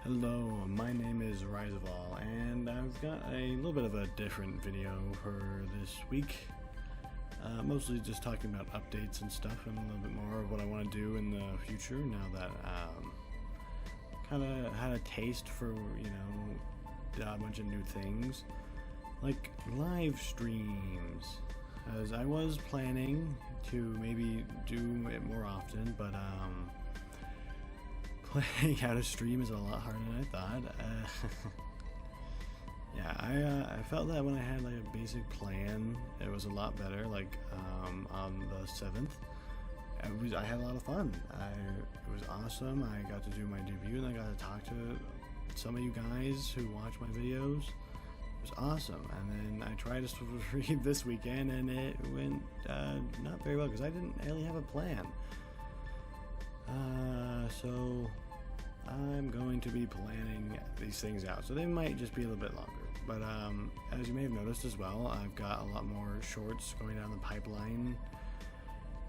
Hello, my name is Rizival, and I've got a little bit of a different video for this week. Mostly just talking about updates and stuff, and a little bit more of what I want to do in the future now that kind of had a taste for, a bunch of new things. Like live streams. As I was planning to maybe do it more often, but playing out a stream is a lot harder than I thought. Yeah, I felt that when I had like a basic plan, it was a lot better. Like on the 7th, I had a lot of fun. It was awesome. I got to do my debut, and I got to talk to some of you guys who watch my videos. It was awesome. And then I tried to stream this weekend, and it went not very well because I didn't really have a plan. So I'm going to be planning these things out, so they might just be a little bit longer. But as you may have noticed as well, I've got a lot more shorts going down the pipeline.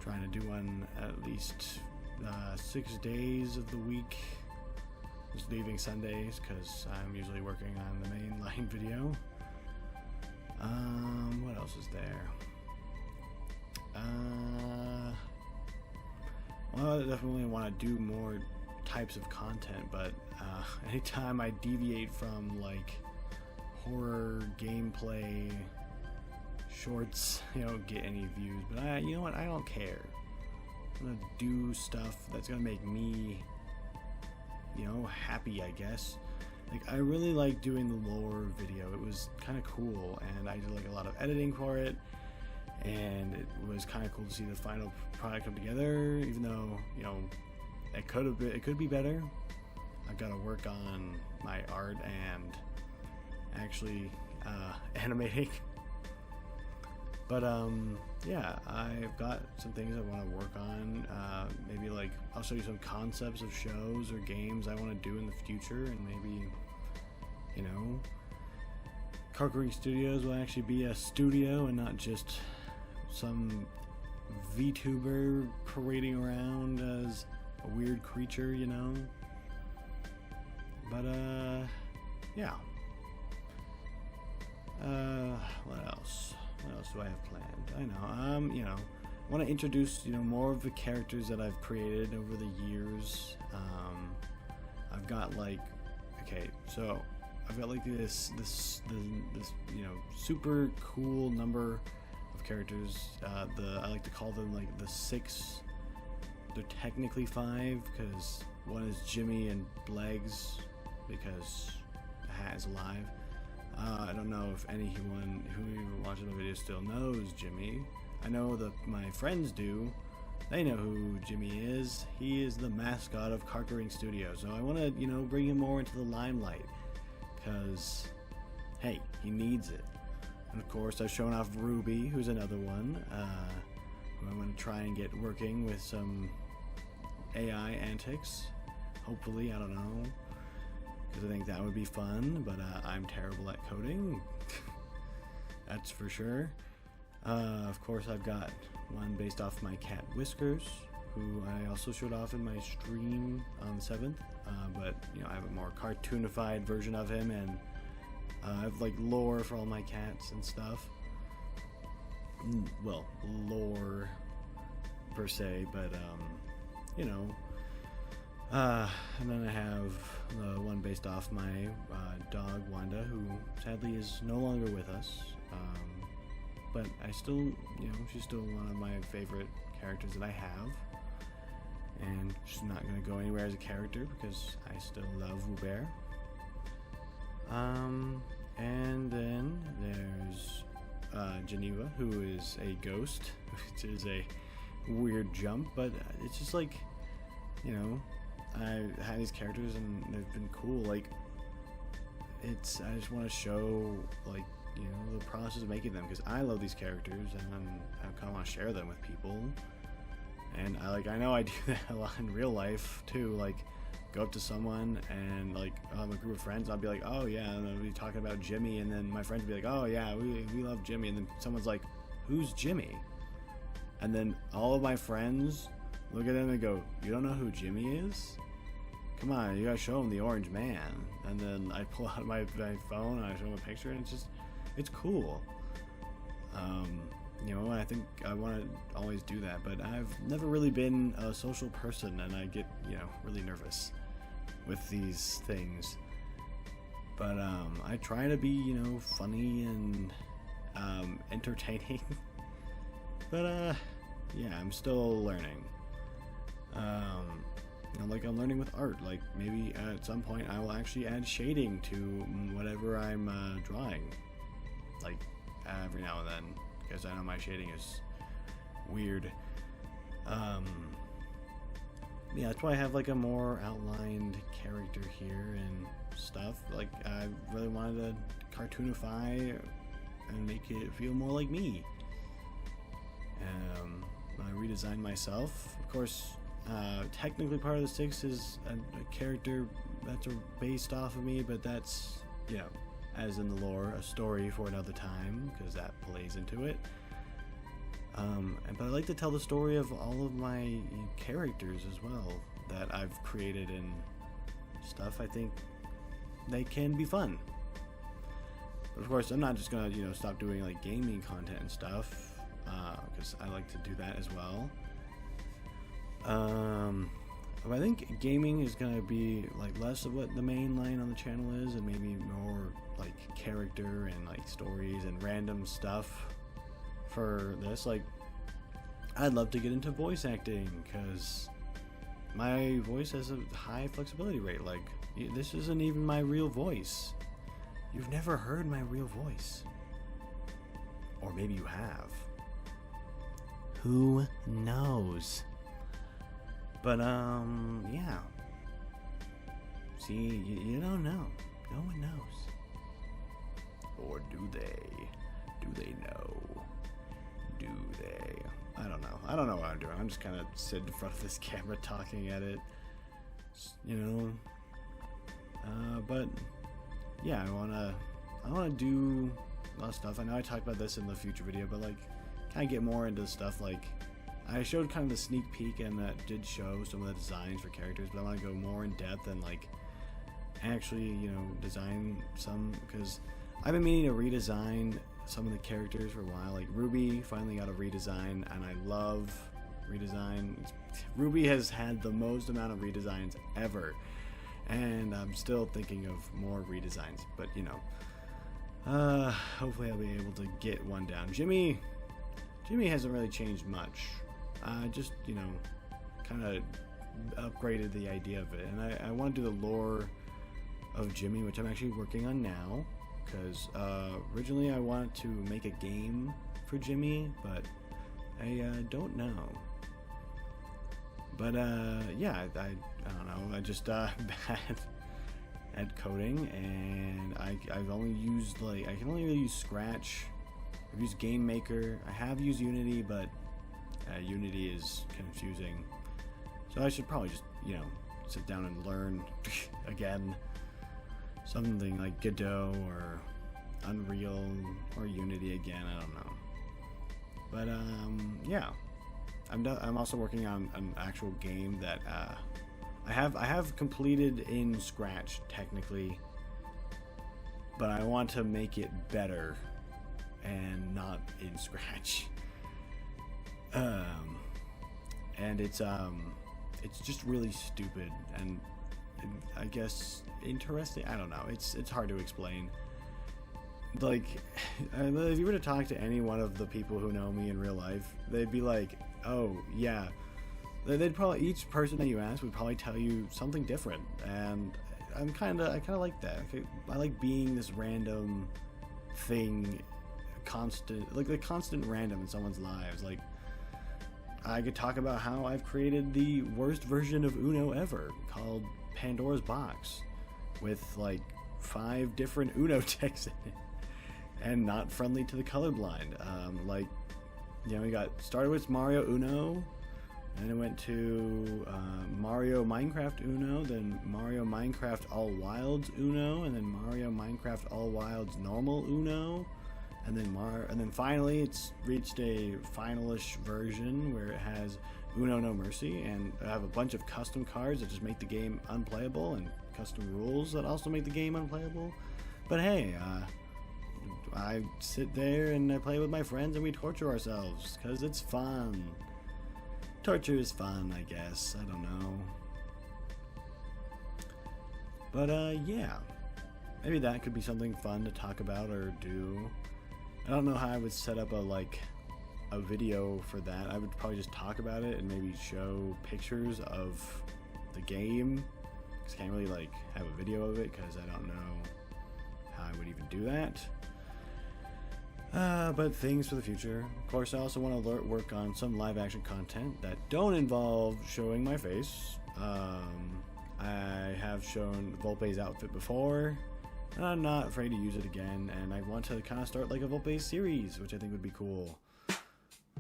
Trying to do one at least 6 days of the week. Just leaving Sundays because I'm usually working on the mainline video. What else is there? Well, I definitely want to do more types of content, but anytime I deviate from like horror gameplay shorts, don't get any views. But you know what? I don't care. I'm gonna do stuff that's gonna make me, happy, I guess. Like, I really like doing the lore video. It was kind of cool, and I did like a lot of editing for it. And it was kind of cool to see the final product come together, even though, it could be better. I've got to work on my art and actually animating. But yeah, I've got some things I want to work on. Maybe like I'll show you some concepts of shows or games I want to do in the future, and maybe, Conquering Studios will actually be a studio and not just some Vtuber parading around as a weird creature, But yeah. What else? What else do I have planned? I know. I want to introduce, more of the characters that I've created over the years. I've got like, so I've got like this super cool number of characters. I like to call them like the 6. They're technically 5 because one is Jimmy and Blegs because the hat is alive. I don't know if anyone who watches my videos still knows Jimmy. I know that my friends do. They know who Jimmy is. He is the mascot of Conquering Studios. So I want to, bring him more into the limelight because, hey, he needs it. And of course, I've shown off Ruby, who's another one, who I'm going to try and get working with some AI antics. Hopefully, I don't know. Because I think that would be fun, but I'm terrible at coding. That's for sure. Of course, I've got one based off my cat Whiskers, who I also showed off in my stream on the 7th. But, I have a more cartoonified version of him, and I have like lore for all my cats and stuff. Well, lore per se, but, and then I have the one based off my dog Wanda, who sadly is no longer with us. But I still, she's still one of my favorite characters that I have. And she's not going to go anywhere as a character because I still love Vtuber. And then there's Geneva, who is a ghost, which is a weird jump, but it's just like, I had these characters and they've been cool. Like, I just want to show, like, the process of making them because I love these characters and I kind of want to share them with people. And I know I do that a lot in real life too. Like, go up to someone and like I'm a group of friends. I'll be like, oh yeah, and I'll be talking about Jimmy, and then my friends will be like, oh yeah, we love Jimmy, and then someone's like, who's Jimmy? And then all of my friends look at them and go, you don't know who Jimmy is? come on, you gotta show him the orange man. And then I pull out my phone and I show him a picture, and it's cool. You know, I think I want to always do that, but I've never really been a social person, and I get, you know, really nervous with these things. But I try to be, you know, funny and entertaining. But yeah, I'm still learning. You know, like I'm learning with art. Like maybe at some point I will actually add shading to whatever I'm drawing. Like every now and then, because I know my shading is weird. Yeah, that's why I have like a more outlined character here and stuff. Like I really wanted to cartoonify and make it feel more like me. I redesigned myself. Of course, technically part of the 6 is a character that's based off of me, but that's, you know, as in the lore, a story for another time, because that plays into it. But I like to tell the story of all of my characters as well that I've created and stuff. I think they can be fun. But of course, I'm not just gonna, you know, stop doing like gaming content and stuff, because I like to do that as well. But I think gaming is gonna be like less of what the main line on the channel is, and maybe more like character and like stories and random stuff for this. Like, I'd love to get into voice acting, because my voice has a high flexibility rate. Like, this isn't even my real voice. You've never heard my real voice. Or maybe you have. Who knows? But, yeah. See, you don't know. No one knows. Or do they? Do they know? Do they? I don't know. I don't know what I'm doing. I'm just kind of sitting in front of this camera talking at it. You know? But, yeah, I wanna do a lot of stuff. I know I talked about this in the future video, but, like, kind of get more into stuff. Like, I showed kind of the sneak peek, and that did show some of the designs for characters, but I want to go more in depth and, like, actually, you know, design some, because I've been meaning to redesign some of the characters for a while. Like Ruby finally got a redesign, and I love redesign. Ruby has had the most amount of redesigns ever, and I'm still thinking of more redesigns, but you know, hopefully I'll be able to get one down. Jimmy hasn't really changed much. Just, you know, kind of upgraded the idea of it, and I want to do the lore of Jimmy, which I'm actually working on now, because originally I wanted to make a game for Jimmy, but I don't know. But yeah, I don't know. I just bad at coding, and I've only used, like, I can only really use Scratch. I've used Game Maker. I have used Unity, but Unity is confusing. So I should probably just, you know, sit down and learn again. Something like Godot or Unreal or Unity again. I don't know. But yeah, I'm also working on an actual game that I have completed in Scratch technically, but I want to make it better and not in Scratch. And it's just really stupid and I guess interesting. I don't know. It's hard to explain. Like, if you were to talk to any one of the people who know me in real life, they'd be like, "Oh yeah." They'd probably, each person that you ask would probably tell you something different, and I kind of like that. I like being this random thing, constant, like the constant random in someone's lives. Like, I could talk about how I've created the worst version of Uno ever, called Pandora's Box, with like 5 different Uno decks in it, and not friendly to the colorblind. Like, you know, we got started with Mario Uno, and it went to Mario Minecraft Uno, then Mario Minecraft All Wilds Uno, and then Mario Minecraft All Wilds Normal Uno, and then finally it's reached a finalish version where it has Uno No Mercy, and I have a bunch of custom cards that just make the game unplayable, and custom rules that also make the game unplayable. But hey, I sit there and I play with my friends and we torture ourselves because it's fun. Torture is fun, I guess. I don't know. But yeah, maybe that could be something fun to talk about or do. I don't know how I would set up a video for that. I would probably just talk about it and maybe show pictures of the game. Cause I can't really have a video of it because I don't know how I would even do that. But things for the future. Of course, I also want to work on some live action content that don't involve showing my face. I have shown Volpe's outfit before, and I'm not afraid to use it again, and I want to kind of start like a Volpe series, which I think would be cool.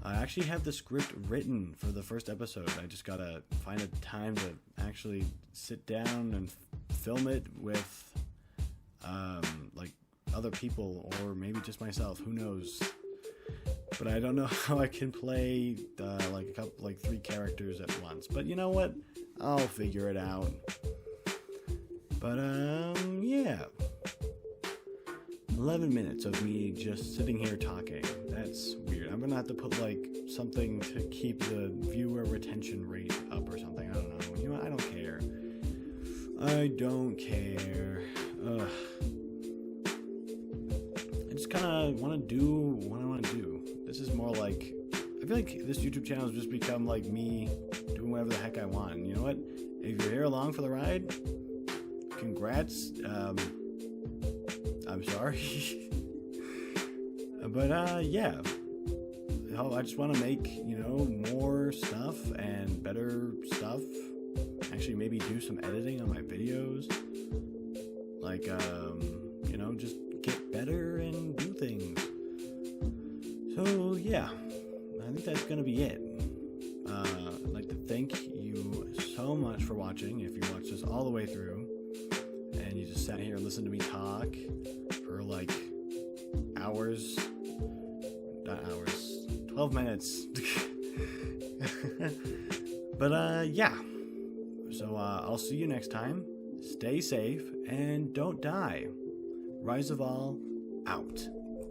I actually have the script written for the first episode. I just gotta find a time to actually sit down and film it with other people, or maybe just myself, who knows. But I don't know how I can play three characters at once. But you know what? I'll figure it out. But yeah. 11 minutes of me just sitting here talking. That's weird. I'm gonna have to put something to keep the viewer retention rate up or something. I don't know. You know what? I don't care. I don't care. Ugh. I just kind of want to do what I want to do. This is more I feel like this YouTube channel has just become me doing whatever the heck I want. And you know what? If you're here along for the ride, congrats. I'm sorry. But yeah. I just want to make, more stuff and better stuff. Actually, maybe do some editing on my videos. Just get better and do things. So yeah, I think that's gonna be it. I'd like to thank you so much for watching. If you watched this all the way through and you just sat here and listened to me talk for hours, not hours, 12 minutes. But yeah, so I'll see you next time. Stay safe and don't die. Rizival out.